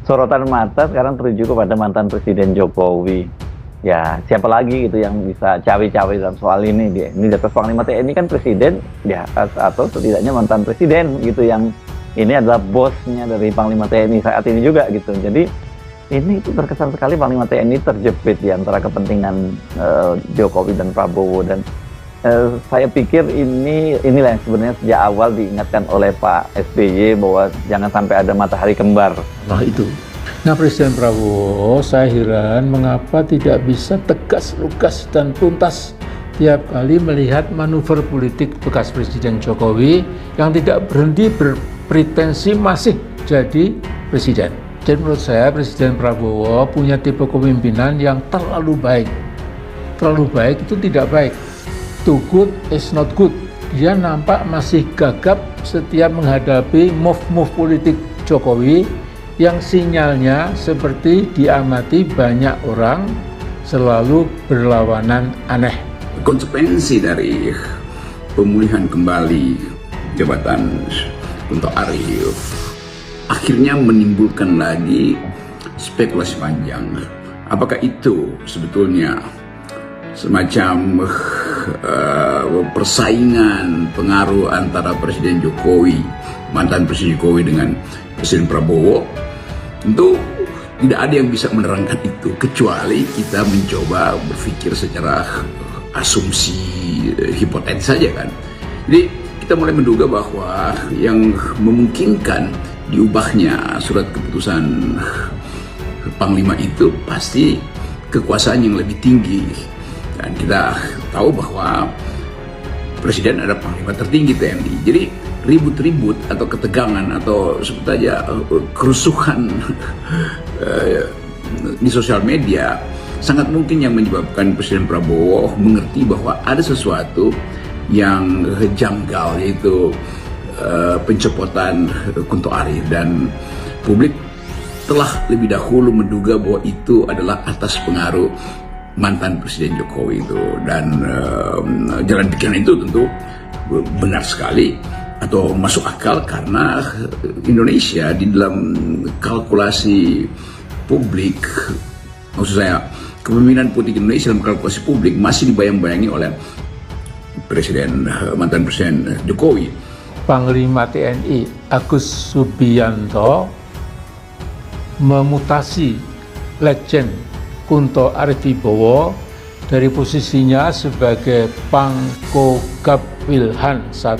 sorotan mata sekarang tertuju kepada mantan Presiden Jokowi. Ya, siapa lagi gitu yang bisa cawe-cawe dalam soal ini? Dia ini di atas Panglima TNI kan presiden, ya, atau setidaknya mantan presiden gitu, yang ini adalah bosnya dari Panglima TNI saat ini juga gitu. Jadi ini itu terkesan sekali Panglima TNI terjepit di antara kepentingan Jokowi dan Prabowo. Dan saya pikir inilah yang sebenarnya sejak awal diingatkan oleh Pak SBY bahwa jangan sampai ada matahari kembar. Nah itu. Nah, Presiden Prabowo, saya heran mengapa tidak bisa tegas, lugas, dan tuntas tiap kali melihat manuver politik bekas Presiden Jokowi yang tidak berhenti berpretensi masih jadi presiden. Dan menurut saya Presiden Prabowo punya tipe kepemimpinan yang terlalu baik. Terlalu baik itu tidak baik. Too good is not good. Dia nampak masih gagap setiap menghadapi move-move politik Jokowi yang sinyalnya seperti diamati banyak orang selalu berlawanan aneh. Konsekuensi dari pemulihan kembali jabatan Kunto Arif akhirnya menimbulkan lagi spekulasi panjang. Apakah itu sebetulnya semacam persaingan pengaruh antara Presiden Jokowi, mantan Presiden Jokowi dengan Presiden Prabowo? Tentu tidak ada yang bisa menerangkan itu kecuali kita mencoba berpikir secara asumsi hipotetis saja kan. Jadi kita mulai menduga bahwa yang memungkinkan diubahnya surat keputusan Panglima itu pasti kekuasaan yang lebih tinggi. Dan kita tahu bahwa Presiden adalah Panglima tertinggi TNI. Jadi ribut-ribut atau ketegangan atau sebut saja kerusuhan di sosial media sangat mungkin yang menyebabkan Presiden Prabowo mengerti bahwa ada sesuatu yang janggal, yaitu pencopotan Kunto Arif, dan publik telah lebih dahulu menduga bahwa itu adalah atas pengaruh mantan Presiden Jokowi itu. Dan jalan pikiran itu tentu benar sekali atau masuk akal karena Indonesia di dalam kalkulasi publik, maksud saya kepemimpinan politik Indonesia dalam kalkulasi publik masih dibayang-bayangi oleh mantan Presiden Jokowi. Panglima TNI Agus Subianto memutasi legend Kunto Arif Wibowo dari posisinya sebagai Pangkogap Wilhan I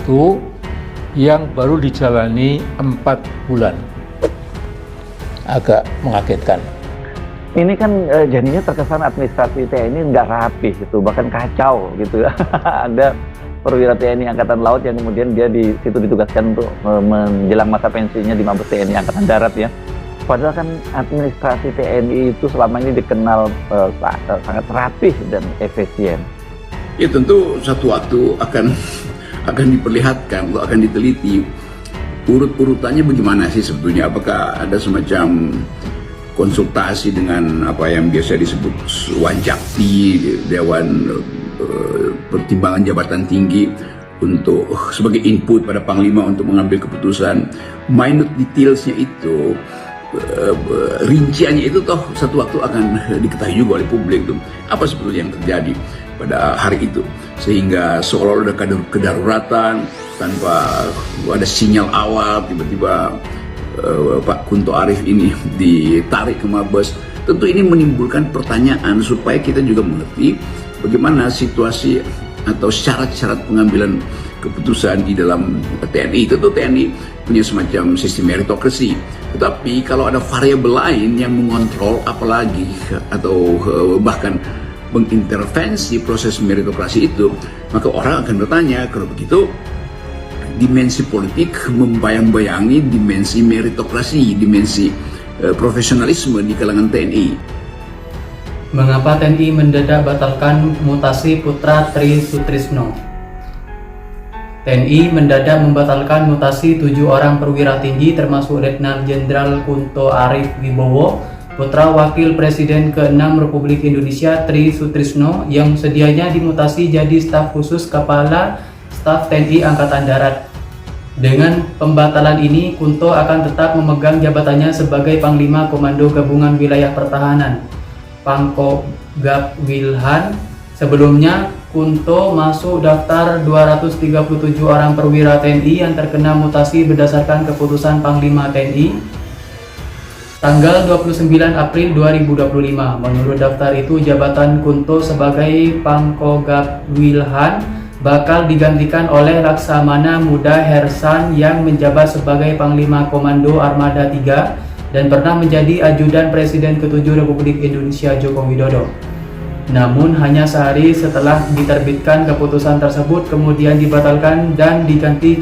yang baru dijalani 4 bulan. Agak mengagetkan. Ini kan jadinya terkesan administrasi TNI nggak rapi gitu, bahkan kacau gitu. Ada perwira TNI Angkatan Laut yang kemudian dia di situ ditugaskan untuk menjelang masa pensiunnya di Mabes TNI Angkatan Darat ya. Padahal kan administrasi TNI itu selama ini dikenal sangat rapih dan efisien. Ya tentu satu waktu akan diperlihatkan, akan diteliti urut-urutannya bagaimana sih sebetulnya. Apakah ada semacam konsultasi dengan apa yang biasa disebut Wanjakti, Dewan Pertimbangan Jabatan Tinggi, untuk sebagai input pada Panglima untuk mengambil keputusan. Minute detailsnya itu, rinciannya itu toh satu waktu akan diketahui juga oleh publik tuh apa sebetulnya yang terjadi pada hari itu, sehingga seolah-olah ada kedaruratan tanpa ada sinyal awal tiba-tiba Pak Kunto Arif ini ditarik ke Mabes. Tentu ini menimbulkan pertanyaan supaya kita juga mengerti bagaimana situasi atau syarat-syarat pengambilan keputusan di dalam TNI. Tentu TNI punya semacam sistem meritokrasi, tetapi kalau ada variabel lain yang mengontrol apalagi atau bahkan mengintervensi proses meritokrasi itu, maka orang akan bertanya, kalau begitu dimensi politik membayang-bayangi dimensi meritokrasi, dimensi profesionalisme di kalangan TNI. Mengapa TNI mendadak batalkan mutasi Putra Tri Sutrisno? TNI mendadak membatalkan mutasi 7 orang perwira tinggi termasuk Letnan Jenderal Kunto Arif Wibowo, putra Wakil Presiden ke-6 Republik Indonesia Tri Sutrisno, yang sedianya dimutasi jadi staf khusus Kepala Staf TNI Angkatan Darat. Dengan pembatalan ini, Kunto akan tetap memegang jabatannya sebagai Panglima Komando Gabungan Wilayah Pertahanan Pangkogap Wilhan. Sebelumnya, Kunto masuk daftar 237 orang perwira TNI yang terkena mutasi berdasarkan keputusan Panglima TNI tanggal 29 April 2025. Menurut daftar itu, jabatan Kunto sebagai Pangkogap Wilhan bakal digantikan oleh Laksamana Muda Hersan yang menjabat sebagai Panglima Komando Armada 3 dan pernah menjadi ajudan Presiden ke-7 Republik Indonesia Joko Widodo. Namun hanya sehari setelah diterbitkan keputusan tersebut kemudian dibatalkan dan diganti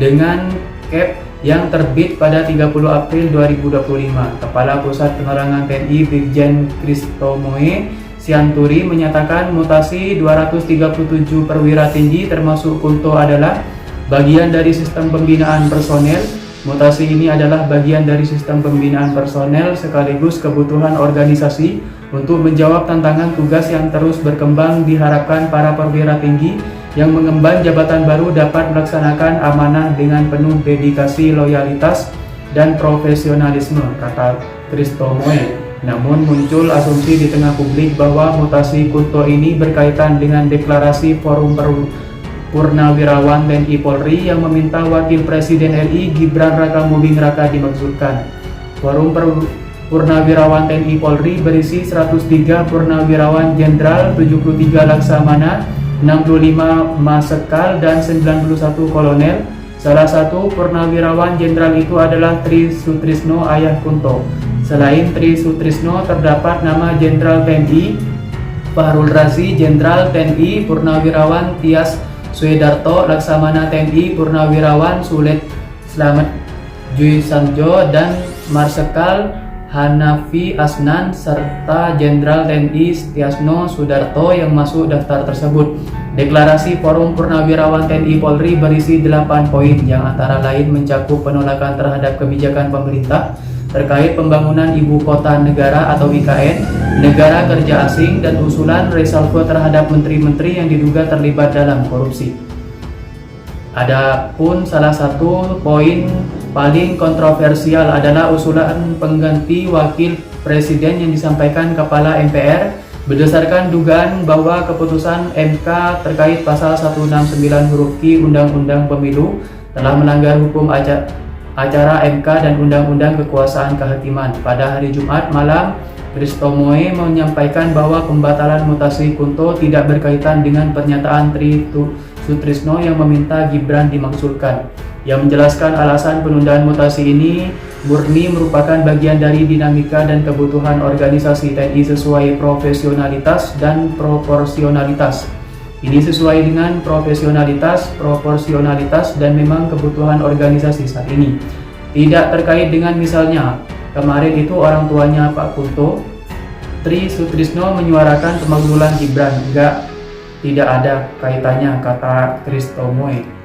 dengan Kep yang terbit pada 30 April 2025. Kepala Pusat Penerangan TNI Brigjen Kristomoe Sianturi menyatakan mutasi 237 perwira tinggi termasuk Kunto adalah bagian dari sistem pembinaan personel. Mutasi ini adalah bagian dari sistem pembinaan personel sekaligus kebutuhan organisasi untuk menjawab tantangan tugas yang terus berkembang. Diharapkan para perwira tinggi yang mengemban jabatan baru dapat melaksanakan amanah dengan penuh dedikasi, loyalitas, dan profesionalisme, kata Kristomoe. Namun muncul asumsi di tengah publik bahwa mutasi Kunto ini berkaitan dengan deklarasi Forum Purnawirawan TNI Polri yang meminta Wakil Presiden RI Gibran Rakabuming Raka dimaksudkan. Forum Purnawirawan TNI Polri berisi 103 Purnawirawan Jenderal, 73 Laksamana, 65 Marsekal, dan 91 Kolonel. Salah satu Purnawirawan Jenderal itu adalah Tri Sutrisno ayah Kunto. Selain Tri Sutrisno terdapat nama Jenderal TNI Fahrul Razi, Jenderal TNI Purnawirawan Tias Swedarto, Laksamana TNI Purnawirawan Sulet Slamet Juisanjo, dan Marsekal Hanafi Asnan serta Jenderal TNI Setiasno Sudarto yang masuk daftar tersebut. Deklarasi Forum Purnawirawan TNI Polri berisi 8 poin yang antara lain mencakup penolakan terhadap kebijakan pemerintah terkait pembangunan ibu kota negara atau IKN, negara kerja asing, dan usulan reshuffle terhadap menteri-menteri yang diduga terlibat dalam korupsi. Adapun salah satu poin paling kontroversial adalah usulan pengganti wakil presiden yang disampaikan Kepala MPR berdasarkan dugaan bahwa keputusan MK terkait pasal 169 huruf Q Undang-Undang Pemilu telah melanggar hukum acara MK dan Undang-Undang Kekuasaan Kehakiman. Pada hari Jumat malam, Kristomoe menyampaikan bahwa pembatalan mutasi Kunto tidak berkaitan dengan pernyataan Tri Sutrisno yang meminta Gibran dimaksulkan. Yang menjelaskan alasan penundaan mutasi ini murni merupakan bagian dari dinamika dan kebutuhan organisasi TNI sesuai profesionalitas dan proporsionalitas. Ini sesuai dengan profesionalitas, proporsionalitas, dan memang kebutuhan organisasi saat ini. Tidak terkait dengan misalnya kemarin itu orang tuanya Pak Kunto, Tri Sutrisno menyuarakan pemakzulan Gibran. Tidak ada kaitannya, kata Kristomoe.